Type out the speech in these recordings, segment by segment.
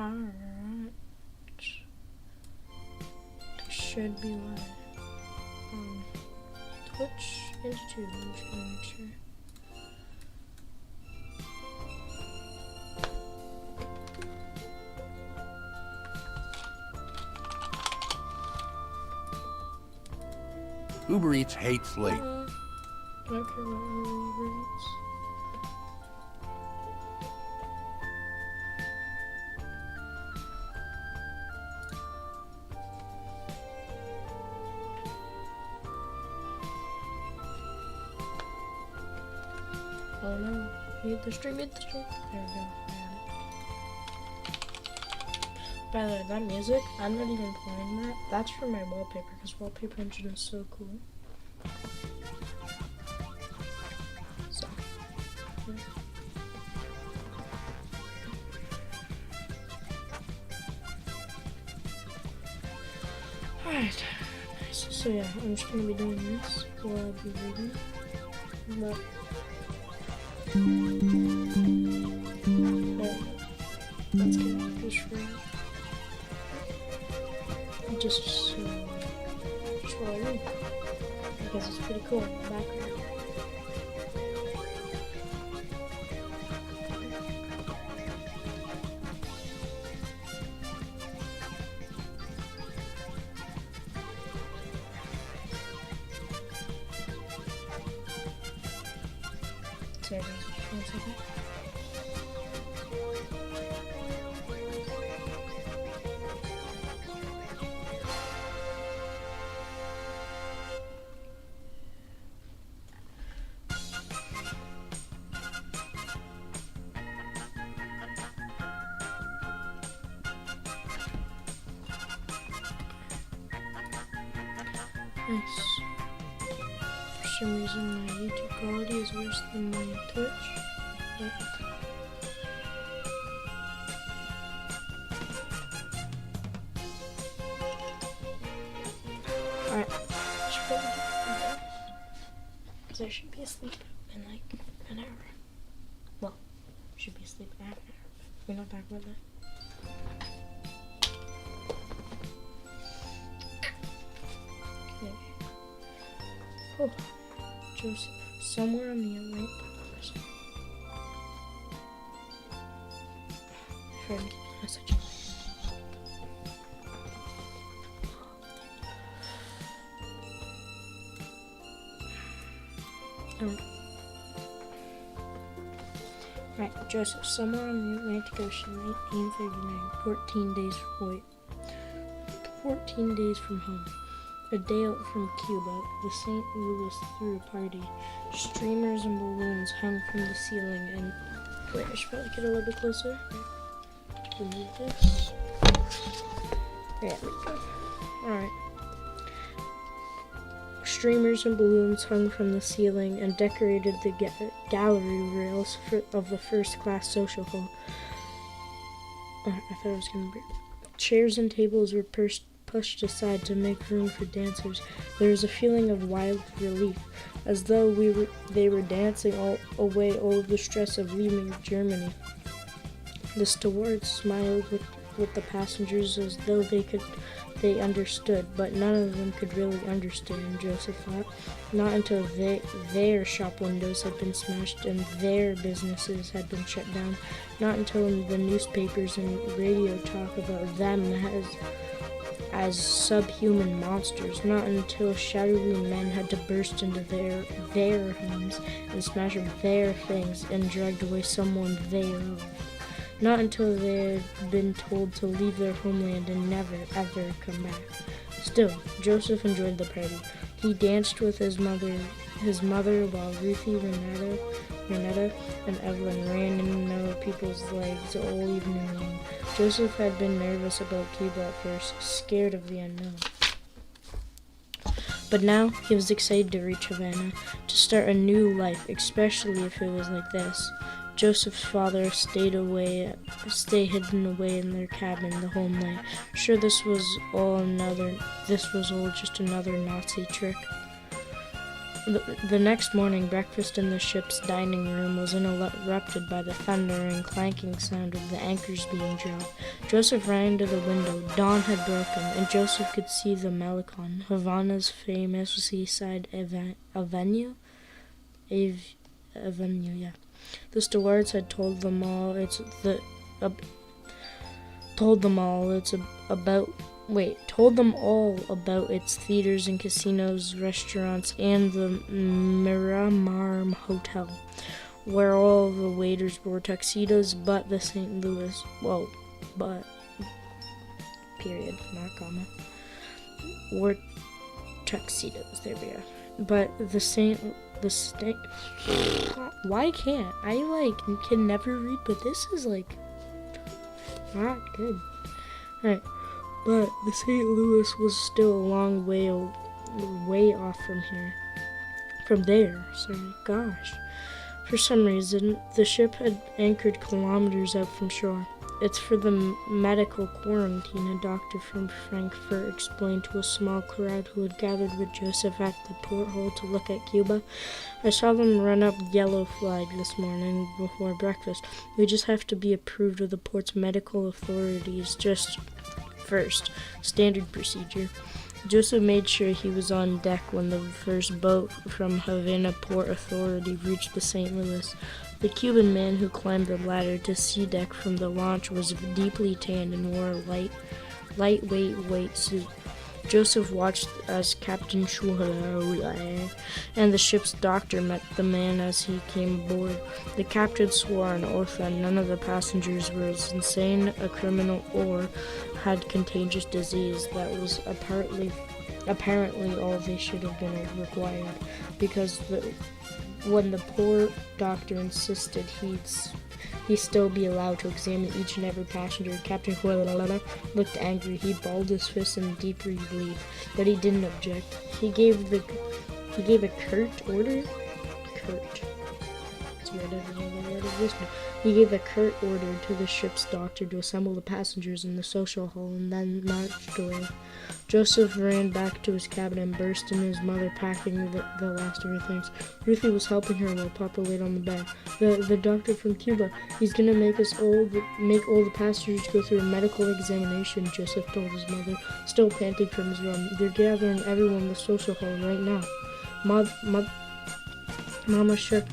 Alright. This should be live on Twitch and YouTube. I'm just gonna make sure. Uber Eats hates late. I don't care about Uber Eats. Oh no, hit the stream, hit the stream. There we go. By the way, that music, I'm not even playing that. That's for my wallpaper, because wallpaper engine is so cool. So, yeah. Alright, nice. So yeah, I'm just gonna be doing this while I'll be reading. But, let's get this right. Just while I read, because it's pretty cool in the background. Sorry, just 1 second. Nice. For some reason my YouTube quality is worse than my Twitch. But alright. Should probably do that. Because I should be asleep in like an hour. Well, should be asleep in half an hour. But we're not talking about that. Oh, Joseph, somewhere on the Atlantic Ocean. Friend, message. Right, Joseph, somewhere on the Atlantic Ocean, 1939, 14 days wait. 14 days from home. A day out from Cuba, the St. Louis threw a party. Streamers and balloons hung from the ceiling and... Wait, I should probably get a little bit closer. Remove this. There we go. Alright. Streamers and balloons hung from the ceiling and decorated the gallery rails of the first-class social hall. I thought it was going to be... Chairs and tables were pushed aside to make room for dancers. There was a feeling of wild relief, as though they were dancing away all of the stress of leaving Germany. The stewards smiled with the passengers as though they understood, but none of them could really understand, Joseph thought. Not until their shop windows had been smashed and their businesses had been shut down. Not until the newspapers and radio talk about them as subhuman monsters, not until shadowy men had to burst into their homes and smash up their things and dragged away someone they loved. Not until they had been told to leave their homeland and never, ever come back. Still, Joseph enjoyed the party. He danced with his mother while Ruthie, Renetta, and Evelyn ran in other people's legs all evening long. Joseph had been nervous about Cuba at first, scared of the unknown. But now he was excited to reach Havana, to start a new life, especially if it was like this. Joseph's father stayed hidden away in their cabin the whole night. Sure, this was all just another Nazi trick. The next morning, breakfast in the ship's dining room was interrupted by the thunder and clanking sound of the anchors being dropped. Joseph ran to the window. Dawn had broken, and Joseph could see the Malecon, Havana's famous seaside avenue. Avenue, yeah. The stewards had told them all about its theaters and casinos, restaurants, and the Miramar Hotel, where all the waiters wore tuxedos, but the St. Louis, period, not comma, wore tuxedos. There we are. But why can't I can never read? But this is not good. Alright. But the St. Louis was still a long way off from there. Gosh. For some reason, the ship had anchored kilometers out from shore. It's for the medical quarantine, a doctor from Frankfurt explained to a small crowd who had gathered with Joseph at the porthole to look at Cuba. I saw them run up yellow flag this morning before breakfast. We just have to be approved of the port's medical authorities just first. Standard procedure. Joseph made sure he was on deck when the first boat from Havana Port Authority reached the St. Louis. The Cuban man who climbed the ladder to sea deck from the launch was deeply tanned and wore a lightweight white suit. Joseph watched as Captain Schuller and the ship's doctor met the man as he came aboard. The captain swore an oath that none of the passengers were as insane, a criminal, or had contagious disease. That was apparently all they should have been required, because when the poor doctor insisted he still be allowed to examine each and every passenger, Captain Huelala looked angry. He balled his fist in deep relief, but he didn't object. He gave a curt order. He gave a curt order to the ship's doctor to assemble the passengers in the social hall and then marched away. Joseph ran back to his cabin and burst in his mother packing the last of her things. Ruthie was helping her while Papa laid on the bed. The doctor from Cuba, he's gonna make all the passengers go through a medical examination, Joseph told his mother, still panting from his run. They're gathering everyone in the social hall right now. Mama shocked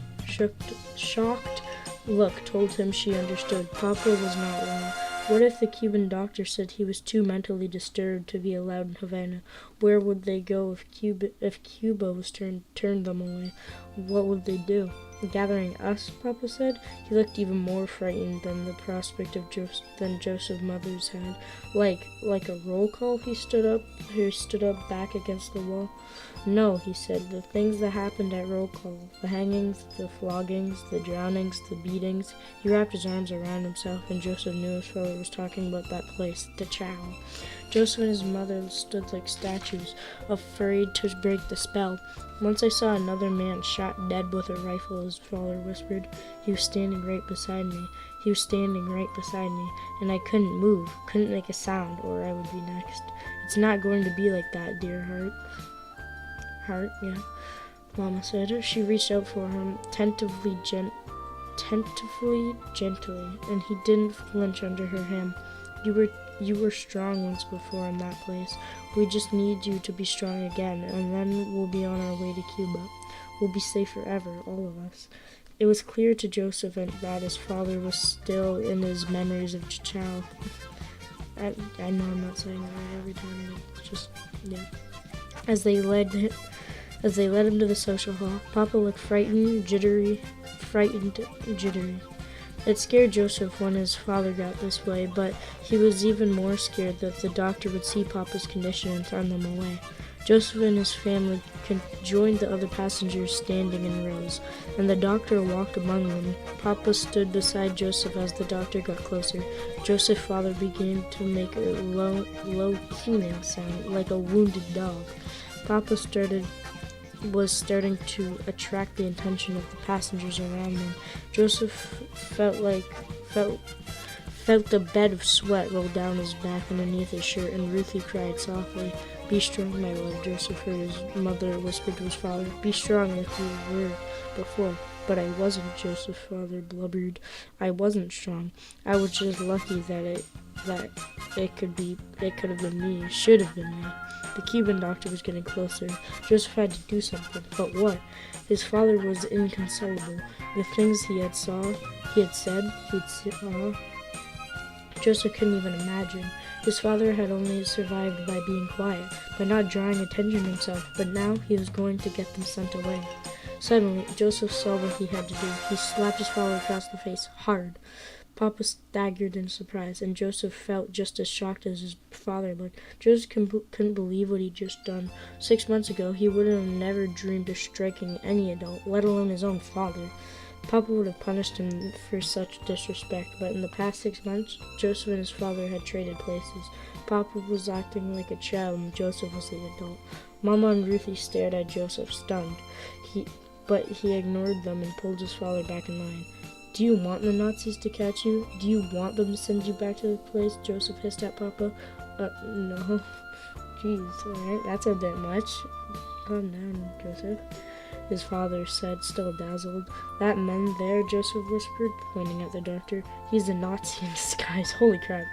look told him she understood. Papa was not wrong. What if the Cuban doctor said he was too mentally disturbed to be allowed in Havana? Where would they go if Cuba was turned them away? What would they do? Gathering us, Papa said. He looked even more frightened than the prospect of Joseph's mother's had. Like a roll call, he stood up back against the wall. No, he said, the things that happened at roll call, the hangings, the floggings, the drownings, the beatings. He wrapped his arms around himself, and Joseph knew his father was talking about that place, the Chow. Joseph and his mother stood like statues, afraid to break the spell. Once I saw another man shot dead with a rifle, his father whispered. He was standing right beside me, and I couldn't move, couldn't make a sound, or I would be next. It's not going to be like that, dear heart. Yeah, Mama said. She reached out for him, tentatively, gently, and he didn't flinch under her hand. You were strong once before in that place. We just need you to be strong again, and then we'll be on our way to Cuba. We'll be safe forever, all of us. It was clear to Joseph that his father was still in his memories of Chow. I know I'm not saying that right every time, it's just, yeah. As they led him to the social hall, Papa looked frightened, jittery. It scared Joseph when his father got this way, but he was even more scared that the doctor would see Papa's condition and turn them away. Joseph and his family joined the other passengers standing in rows, and the doctor walked among them. Papa stood beside Joseph as the doctor got closer. Joseph's father began to make a low keening sound, like a wounded dog. Papa was starting to attract the attention of the passengers around them. Joseph felt a bed of sweat roll down his back underneath his shirt, and Ruthie cried softly. Be strong, my love, Joseph heard his mother whisper to his father. Be strong like you were before. But I wasn't, Joseph's father blubbered. I wasn't strong. I was just lucky that it could have been me. It should have been me. The Cuban doctor was getting closer. Joseph had to do something. But what? His father was inconsolable. The things he had said, Joseph couldn't even imagine. His father had only survived by being quiet, by not drawing attention to himself, but now he was going to get them sent away. Suddenly, Joseph saw what he had to do. He slapped his father across the face, hard. Papa staggered in surprise, and Joseph felt just as shocked as his father looked. Joseph couldn't believe what he'd just done. 6 months ago, he would have never dreamed of striking any adult, let alone his own father. Papa would have punished him for such disrespect, but in the past 6 months, Joseph and his father had traded places. Papa was acting like a child, and Joseph was the adult. Mama and Ruthie stared at Joseph, stunned. But he ignored them and pulled his father back in line. Do you want the Nazis to catch you? Do you want them to send you back to the place? Joseph hissed at Papa. No. Jeez, alright, that's a bit much. Calm down, Joseph, his father said, still dazzled. That man there, Joseph whispered, pointing at the doctor. He's a Nazi in disguise. Holy crap.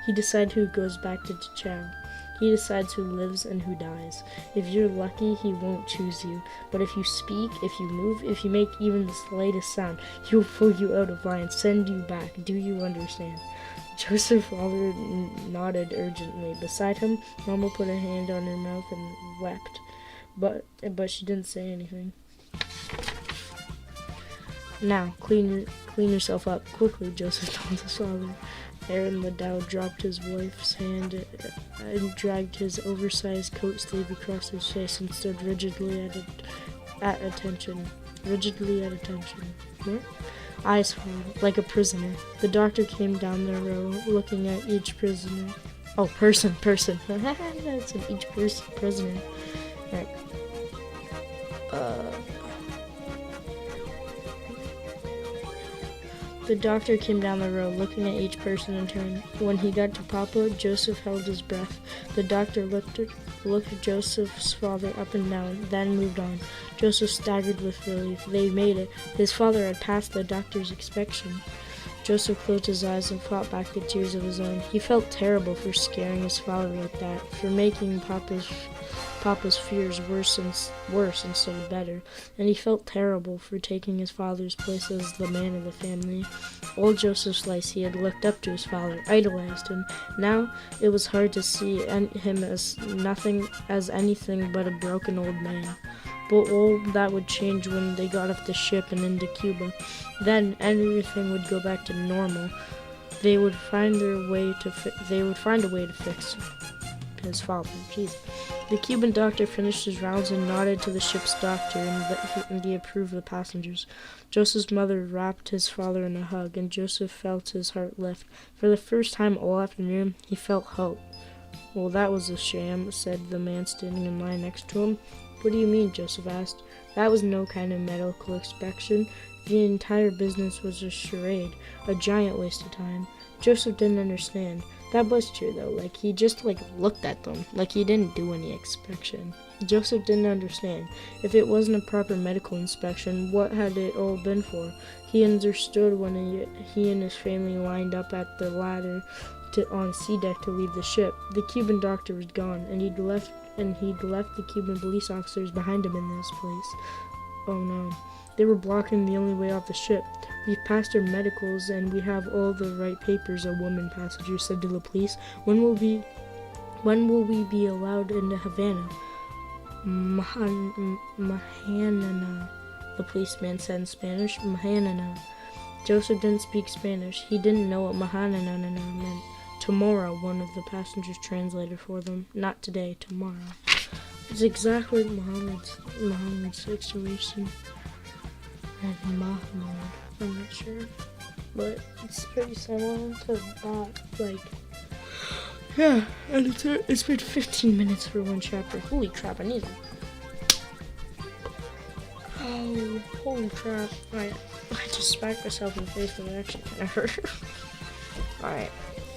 He decides who goes back to Dachau. He decides who lives and who dies. If you're lucky, he won't choose you. But if you speak, if you move, if you make even the slightest sound, he'll pull you out of line, send you back. Do you understand? Joseph's father nodded urgently. Beside him, Mama put a hand on her mouth and wept. But she didn't say anything. Now, clean yourself up quickly, Joseph told his father. Aaron Liddell dropped his wife's hand and dragged his oversized coat sleeve across his face and stood rigidly at attention. Eyes forward, like a prisoner. The doctor came down the row, looking at each prisoner. Oh, person. That's an each prisoner. Right. The doctor came down the row, looking at each person in turn. When he got to Papa, Joseph held his breath. The doctor looked at Joseph's father up and down, then moved on. Joseph staggered with relief. They made it. His father had passed the doctor's inspection. Joseph closed his eyes and fought back the tears of his own. He felt terrible for scaring his father like that, for making Papa's fears worse instead of better, and he felt terrible for taking his father's place as the man of the family. Old Joseph Slice, he had looked up to his father, idolized him. Now it was hard to see him as anything but a broken old man. But all that would change when they got off the ship and into Cuba. Then everything would go back to normal. They would find a way to fix his father. Jeez. The Cuban doctor finished his rounds and nodded to the ship's doctor, and he approved the passengers. Joseph's mother wrapped his father in a hug, and Joseph felt his heart lift. For the first time all afternoon, he felt hope. Well, that was a sham, said the man standing in line next to him. What do you mean? Joseph asked. That was no kind of medical inspection. The entire business was a charade, a giant waste of time. Joseph didn't understand. That was true, though. He just, looked at them. He didn't do any inspection. Joseph didn't understand. If it wasn't a proper medical inspection, what had it all been for? He understood when he and his family lined up at the ladder on sea deck to leave the ship. The Cuban doctor was gone, and he'd left the Cuban police officers behind him in this place. Oh no. They were blocking the only way off the ship. We've passed our medicals and we have all the right papers, a woman passenger said to the police. When will we be allowed into Havana? Mahanana, the policeman said in Spanish. Mahanana. Joseph didn't speak Spanish. He didn't know what Mahanana meant. Tomorrow, one of the passengers translated for them. Not today, tomorrow. It's exactly Muhammad's situation. And Mahmoud, I'm not sure. But it's pretty similar to that, yeah, and it's been 15 minutes for one chapter. Holy crap, I need it. Oh, holy crap. I just smacked myself in the face, but it actually kind of hurt. Alright.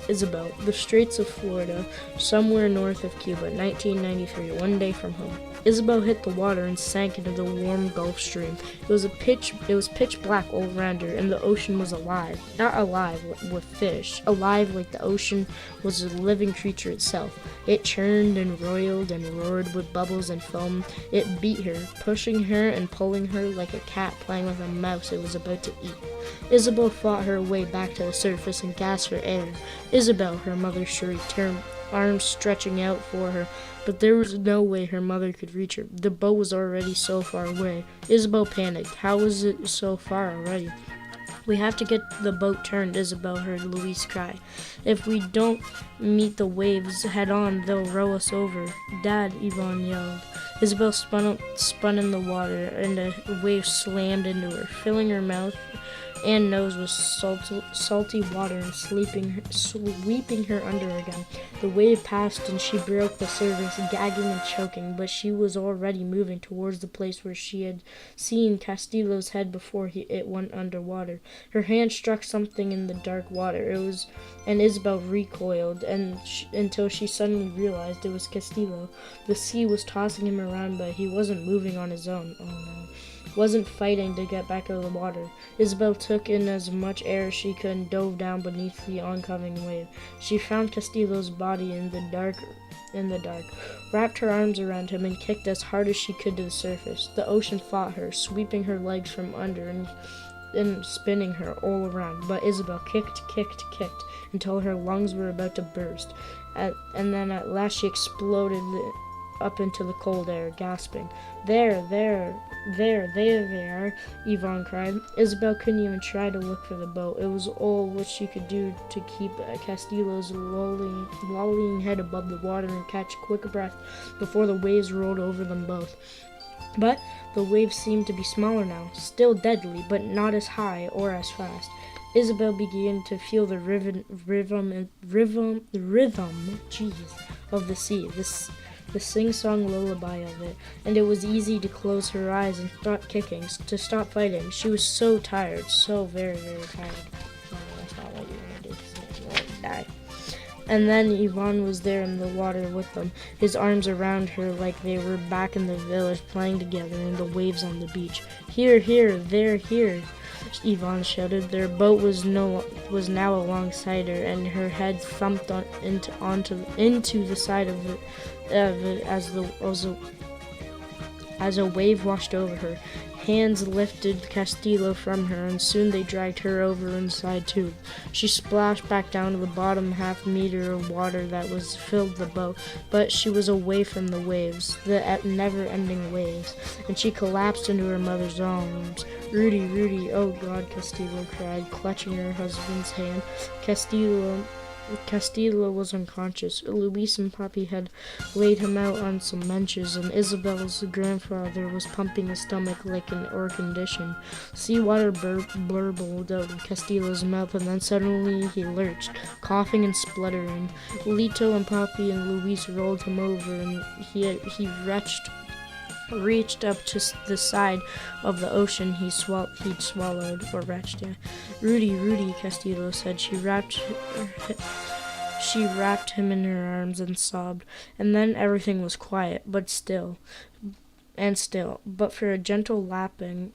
Isabel, the Straits of Florida, somewhere north of Cuba, 1993, one day from home. Isabel hit the water and sank into the warm Gulf Stream. It was pitch black all around her, and the ocean was alive. Not alive with fish, alive like the ocean was a living creature itself. It churned and roiled and roared with bubbles and foam. It beat her, pushing her and pulling her like a cat playing with a mouse it was about to eat. Isabel fought her way back to the surface and gasped for air. Isabel, her mother shrieked, her arms stretching out for her, but there was no way her mother could reach her. The boat was already so far away. Isabel panicked. How was it so far already? We have to get the boat turned, Isabel heard Louise cry. If we don't meet the waves head on, they'll row us over. Dad, Yvonne yelled. Isabel spun in the water, and a wave slammed into her, filling her mouth and nose with salty water and sweeping her under again. The wave passed and she broke the surface, gagging and choking, but she was already moving towards the place where she had seen Castillo's head before it went underwater. Her hand struck something in the dark water. And Isabel recoiled until she suddenly realized it was Castillo. The sea was tossing him around, but he wasn't moving on his own. Oh no. Wasn't fighting to get back out of the water. Isabel took in as much air as she could and dove down beneath the oncoming wave. She found Castillo's body in the dark, wrapped her arms around him and kicked as hard as she could to the surface. The ocean fought her, sweeping her legs from under and spinning her all around. But Isabel kicked until her lungs were about to burst. And then at last she exploded up into the cold air, gasping. There they are, Yvonne cried. Isabel couldn't even try to look for the boat. It was all what she could do to keep Castillo's lolling head above the water and catch quick breath before the waves rolled over them both. But the waves seemed to be smaller now, still deadly, but not as high or as fast. Isabel began to feel the rhythm, of the sea, the sing-song lullaby of it, and it was easy to close her eyes and stop kicking, to stop fighting. She was so tired, so very, very tired. No, that's not what you want to do, because you want to die. And then Yvonne was there in the water with them, his arms around her like they were back in the village playing together in the waves on the beach. Here, they're here, Yvonne shouted. Their boat was now alongside her, and her head thumped into the side of it as a wave washed over her. Hands lifted Castillo from her, and soon they dragged her over inside too. She splashed back down to the bottom half-meter of water that was filled the boat, but she was away from the waves, the never-ending waves, and she collapsed into her mother's arms. Rudy, oh God, Castillo cried, clutching her husband's hand. Castillo was unconscious. Luis and Papi had laid him out on some benches, and Isabel's grandfather was pumping his stomach like an air condition. Seawater burbled out of Castillo's mouth, and then suddenly he lurched, coughing and spluttering. Lito and Papi and Luis rolled him over, and he reached up to the side of the ocean he'd swallowed, or retched, yeah. Rudy, Castillo said. She wrapped him in her arms and sobbed, and then everything was quiet, but still. But for the gentle lapping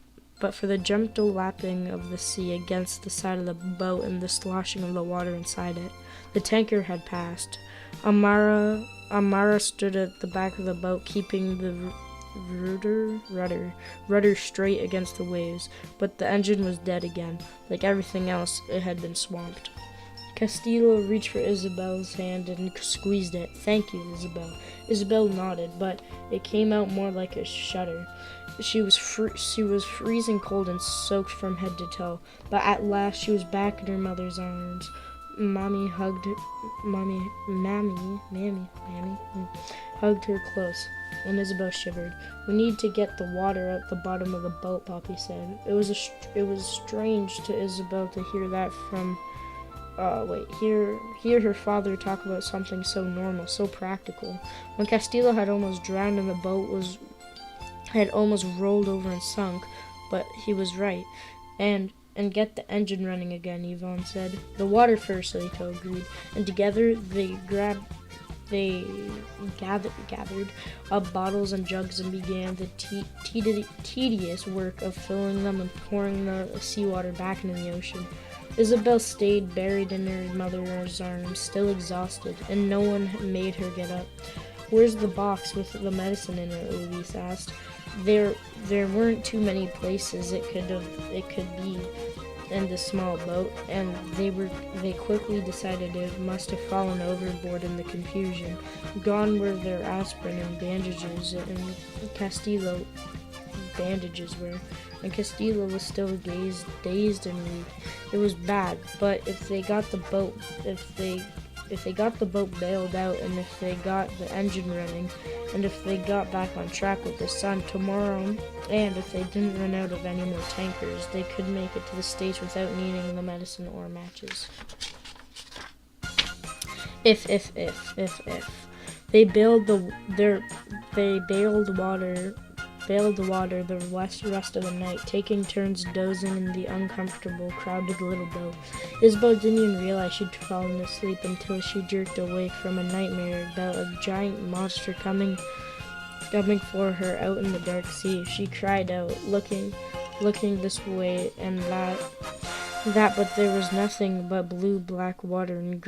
of the sea against the side of the boat and the sloshing of the water inside it. The tanker had passed. Amara stood at the back of the boat, keeping the rudder straight against the waves, but the engine was dead again. Like everything else, it had been swamped. Castillo reached for Isabel's hand and squeezed it. Thank you, Isabel. Isabel nodded, but it came out more like a shudder. She was freezing cold and soaked from head to toe, but at last she was back in her mother's arms. Mammy hugged her close, and Isabel shivered. We need to get the water out the bottom of the boat, Papi said. It was strange to Isabel to hear that from hear her father talk about something so normal, so practical. When Castillo had almost drowned and the boat had almost rolled over and sunk, but he was right. And and get the engine running again, Yvonne said. The water first, Liko agreed, and together they gathered up bottles and jugs and began the tedious work of filling them and pouring the seawater back into the ocean. Isabel stayed buried in her mother's arms, still exhausted, and no one made her get up. "Where's the box with the medicine in it?" Louise asked. There weren't too many places it could be in the small boat, and they quickly decided it must have fallen overboard in the confusion. Gone were their aspirin and bandages, and Castillo was still dazed and weak. It was bad, but if they got the boat bailed out, and if they got the engine running, and if they got back on track with the sun tomorrow, and if they didn't run out of any more tankers, they could make it to the States without needing the medicine or matches. If. They bailed the water the rest of the night, taking turns dozing in the uncomfortable, crowded little boat. Isabel didn't even realize she'd fallen asleep until she jerked awake from a nightmare about a giant monster coming for her out in the dark sea. She cried out, looking this way and that, but there was nothing but blue-black water and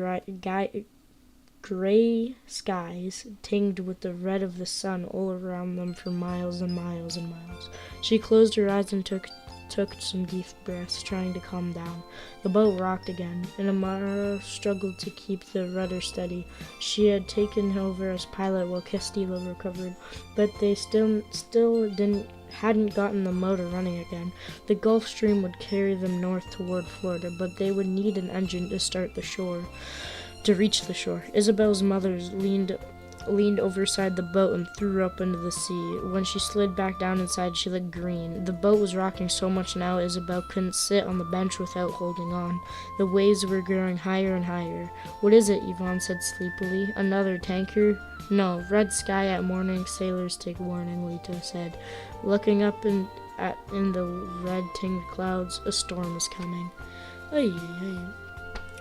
gray skies tinged with the red of the sun all around them for miles and miles and miles. She closed her eyes and took some deep breaths, trying to calm down. The boat rocked again, and Amara struggled to keep the rudder steady. She had taken over as pilot while Castillo recovered, but they still hadn't gotten the motor running again. The Gulf Stream would carry them north toward Florida, but they would need an engine to reach the shore. Isabel's mother leaned overside the boat and threw up into the sea. When she slid back down inside, she looked green. The boat was rocking so much now, Isabel couldn't sit on the bench without holding on. The waves were growing higher and higher. "What is it?" Yvonne said sleepily. "Another tanker?" "No, red sky at morning, sailors take warning," Lito said. Looking up in the red-tinged clouds, "A storm is coming." Ay.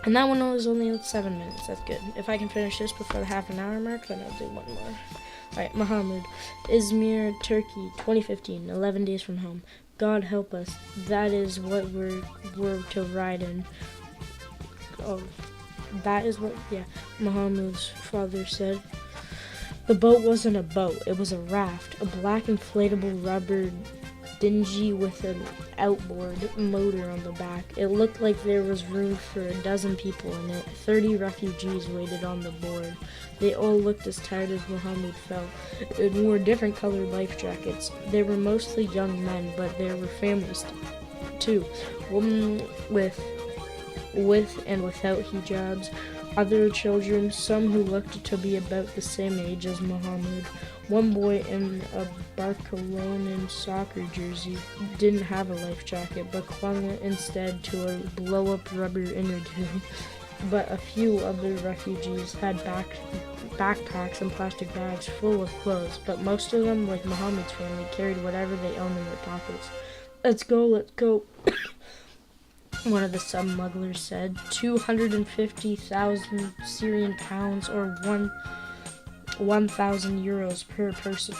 And that one was only 7 minutes. That's good. If I can finish this before the half-an-hour mark, then I'll do one more. Alright, Muhammad. Izmir, Turkey, 2015, 11 days from home. God help us. That is what we're to ride in. Oh, that is what, Muhammad's father said. The boat wasn't a boat. It was a raft. A black inflatable rubber dinghy with an outboard motor on the back. It looked like there was room for a dozen people in it. 30 refugees waited on the board. They all looked as tired as Muhammad felt, and wore different colored life jackets. They were mostly young men, but there were families too. Women with and without hijabs, other children, some who looked to be about the same age as Muhammad. One boy in a Barcelona soccer jersey didn't have a life jacket, but clung instead to a blow-up rubber inner tube. But a few other refugees had backpacks and plastic bags full of clothes, but most of them, like Muhammad's family, carried whatever they owned in their pockets. Let's go. One of the smugglers said. 250,000 Syrian pounds, or 1,000 euros per person.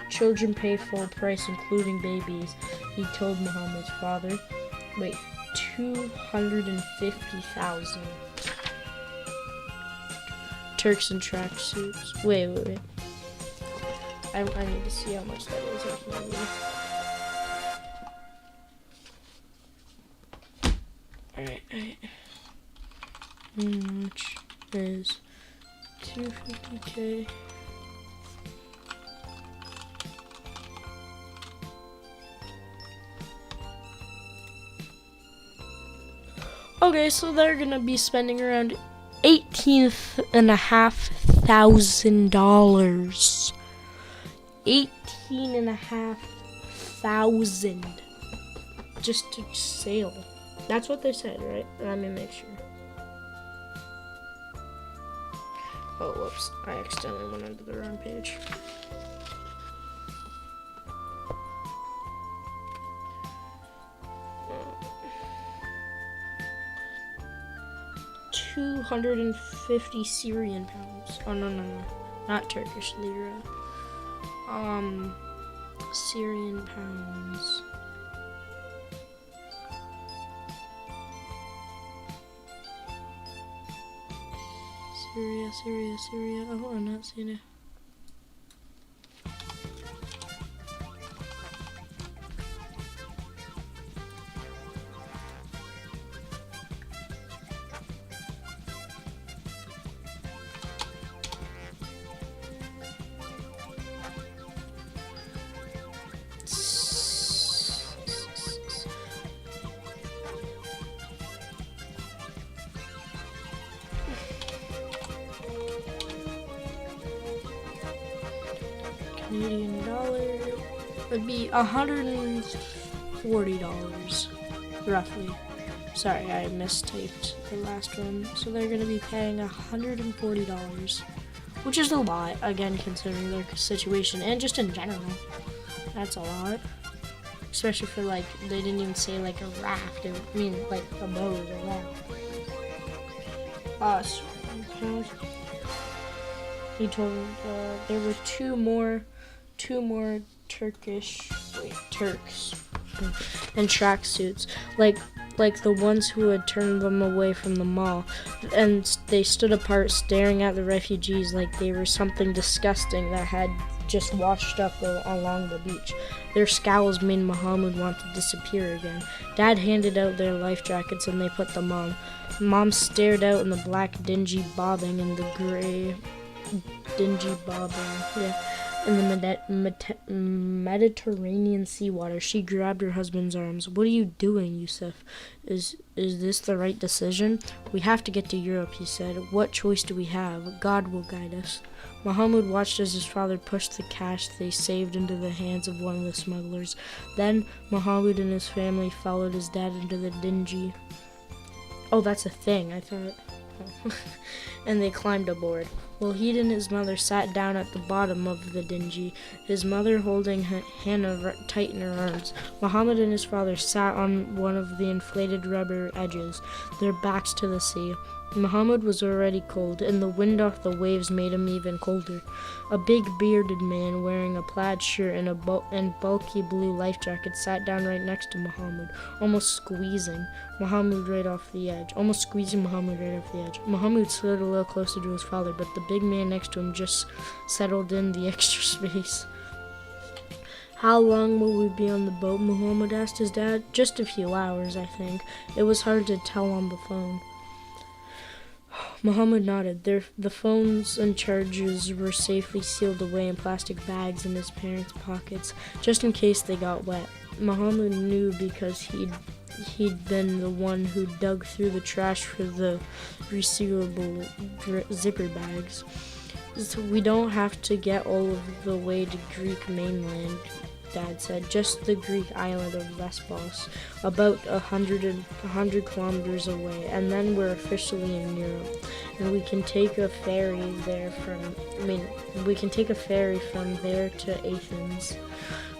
Children pay full price, including babies, he told Muhammad's father. Wait, 250,000. Turks in tracksuits. Wait. I need to see how much that is in Canadian. Alright. How much is 250K? Okay, so they're gonna be spending around $18,500. $18,500 just to sail. That's what they said, right? Let me make sure. Oh, whoops. I accidentally went onto the wrong page. 250 Syrian pounds. Oh, no. Not Turkish lira. Syrian pounds. Syria. Oh, I'm not seeing it. Canadian dollar would be $140, roughly. Sorry, I mistyped the last one. So they're going to be paying $140, which is a lot, again, considering their situation and just in general. That's a lot. Especially for, like, they didn't even say, like, a raft. I mean, like, a boat or a raft. He told there were two more Turks in tracksuits, like the ones who had turned them away from the mall, and they stood apart staring at the refugees like they were something disgusting that had just washed up along the beach. Their scowls made Muhammad want to disappear again. Dad handed out their life jackets and they put them on. Mom stared out in the black dingy bobbing and the gray dingy bobbing, in the Mediterranean seawater. She grabbed her husband's arms. "What are you doing, Yusuf? Is this the right decision? We have to get to Europe," he said. "What choice do we have? God will guide us." Muhammad watched as his father pushed the cash they saved into the hands of one of the smugglers. Then Muhammad and his family followed his dad into the dingy... Oh, that's a thing, I thought. And they climbed aboard. Wahid and his mother sat down at the bottom of the dingy, his mother holding Hannah tight in her arms. Muhammad and his father sat on one of the inflated rubber edges, their backs to the sea. Muhammad was already cold, and the wind off the waves made him even colder. A big bearded man wearing a plaid shirt and bulky blue life jacket sat down right next to Muhammad, almost squeezing Muhammad right off the edge. Muhammad slid a little closer to his father, but the big man next to him just settled in the extra space. "How long will we be on the boat?" Muhammad asked his dad. "Just a few hours, I think." It was hard to tell on the phone. Muhammad nodded. The phones and chargers were safely sealed away in plastic bags in his parents' pockets, just in case they got wet. Muhammad knew because he'd been the one who dug through the trash for the resealable zipper bags. "So we don't have to get all of the way to Greek mainland," Dad said. "Just the Greek island of Lesbos, about 100 kilometers away, and then we're officially in Europe. And we can take a ferry from there to Athens."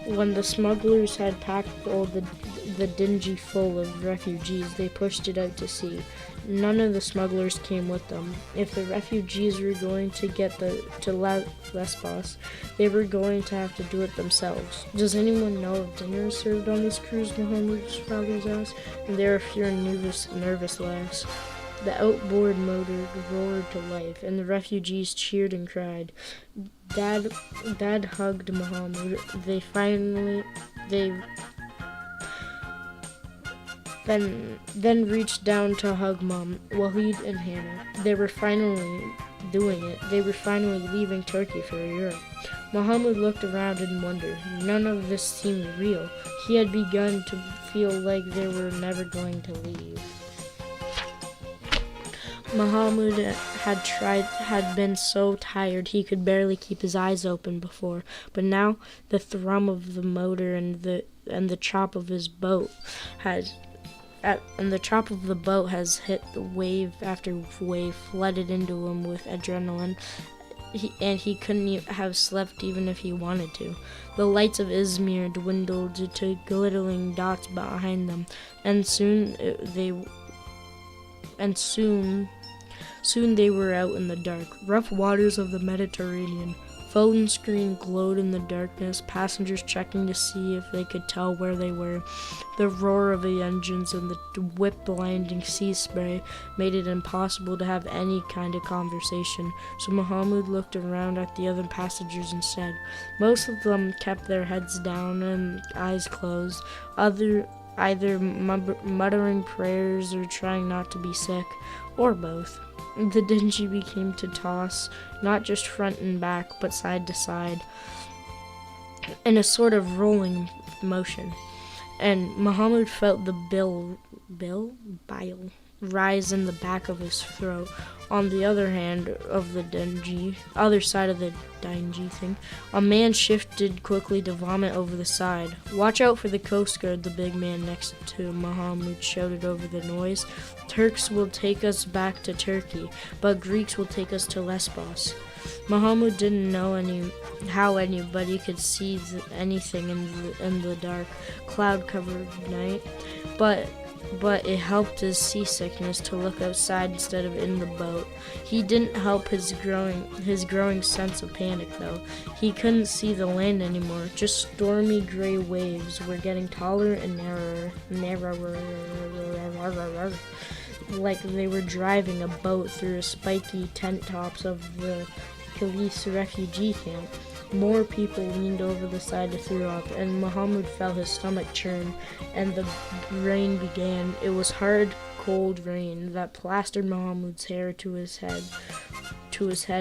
When the smugglers had packed all the dingy full of refugees, they pushed it out to sea. None of the smugglers came with them. If the refugees were going to get to Lesbos, they were going to have to do it themselves. "Does anyone know if dinner is served on this cruise?" Muhammad's father asked, and there were a few nervous laughs. The outboard motor roared to life, and the refugees cheered and cried. Dad hugged Muhammad. Then reached down to hug Mom, Wahid, and Hannah. They were finally doing it. They were finally leaving Turkey for Europe. Muhammad looked around in wonder. None of this seemed real. He had begun to feel like they were never going to leave. Muhammad had been so tired he could barely keep his eyes open before, but now the thrum of the motor and the chop of his boat has hit the wave after wave, flooded into him with adrenaline, and he couldn't have slept even if he wanted to. The lights of Izmir dwindled to glittering dots behind them, and soon Soon they were out in the dark, rough waters of the Mediterranean. Phone screen glowed in the darkness, passengers checking to see if they could tell where they were. The roar of the engines and the whip-blinding sea spray made it impossible to have any kind of conversation, so Mahmoud looked around at the other passengers instead. Most of them kept their heads down and eyes closed, either muttering prayers or trying not to be sick, or both. The dinghy began to toss, not just front and back, but side to side, in a sort of rolling motion, and Muhammad felt the bile rise in the back of his throat. On the other side of the dinghy thing, a man shifted quickly to vomit over the side. "Watch out for the Coast Guard," the big man next to Muhammad shouted over the noise. "Turks will take us back to Turkey, but Greeks will take us to Lesbos." Muhammad didn't know how anybody could see anything in the dark, cloud-covered night, but it helped his seasickness to look outside instead of in the boat. He didn't help his growing sense of panic, though. He couldn't see the land anymore. Just stormy gray waves were getting taller and narrower, like they were driving a boat through the spiky tent tops of the police refugee camp. More people leaned over the side to throw up, and Muhammad felt his stomach churn, and the rain began. It was hard, cold rain that plastered Muhammad's hair to his head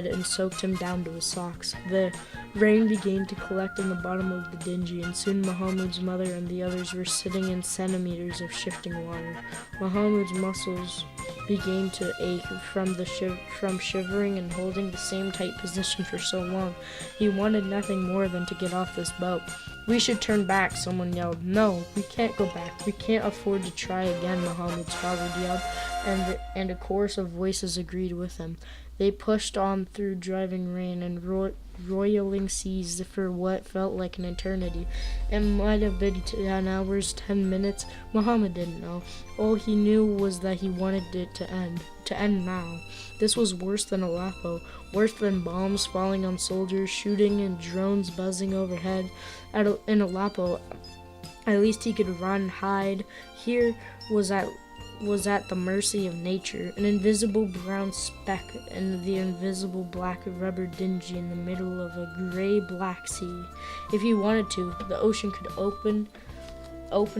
and soaked him down to his socks. The rain began to collect in the bottom of the dinghy, and soon Muhammad's mother and the others were sitting in centimeters of shifting water. Muhammad's muscles began to ache from shivering and holding the same tight position for so long. He wanted nothing more than to get off this boat. "We should turn back," someone yelled. "No, we can't go back. We can't afford to try again," Muhammad's father yelled, and a chorus of voices agreed with him. They pushed on through driving rain and roiling seas for what felt like an eternity. It might have been 10 hours, 10 minutes. Muhammad didn't know. All he knew was that he wanted it to end now. This was worse than Aleppo, worse than bombs falling on soldiers, shooting and drones buzzing overhead. In Aleppo, at least he could run, hide. Here was at the mercy of nature, an invisible brown speck in the invisible black rubber dinghy in the middle of a gray-black sea. If he wanted to, the ocean could open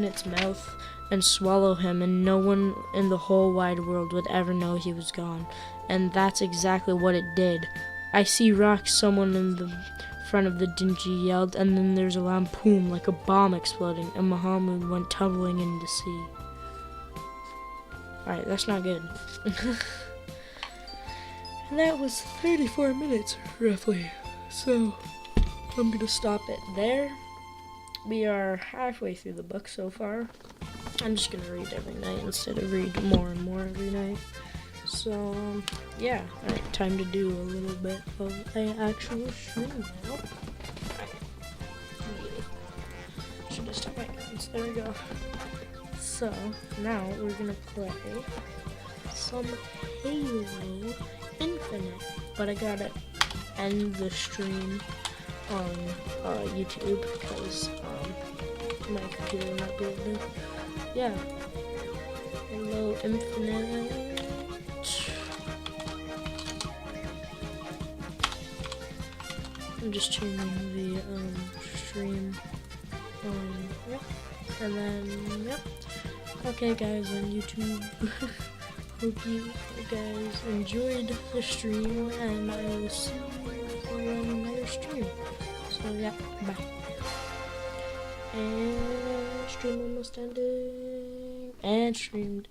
its mouth and swallow him, and no one in the whole wide world would ever know he was gone. And that's exactly what it did. "I see rocks," someone in the front of the dinghy yelled, and then there's a loud boom like a bomb exploding, and Muhammad went tumbling into sea. Alright, that's not good. And that was 34 minutes, roughly. So, I'm going to stop it there. We are halfway through the book so far. I'm just going to read every night instead of read more and more every night. So, yeah. Alright, time to do a little bit of an actual stream now. Should have stopped my guns. There we go. So, now we're gonna play some Halo Infinite, but I gotta end the stream on YouTube because my computer will not be able to. Yeah, Halo Infinite. I'm just changing the stream on, yep, and then, yep. Okay, guys on YouTube, hope you guys enjoyed the stream, and I will see you on another stream. So yeah, bye. And stream almost ending, and streamed.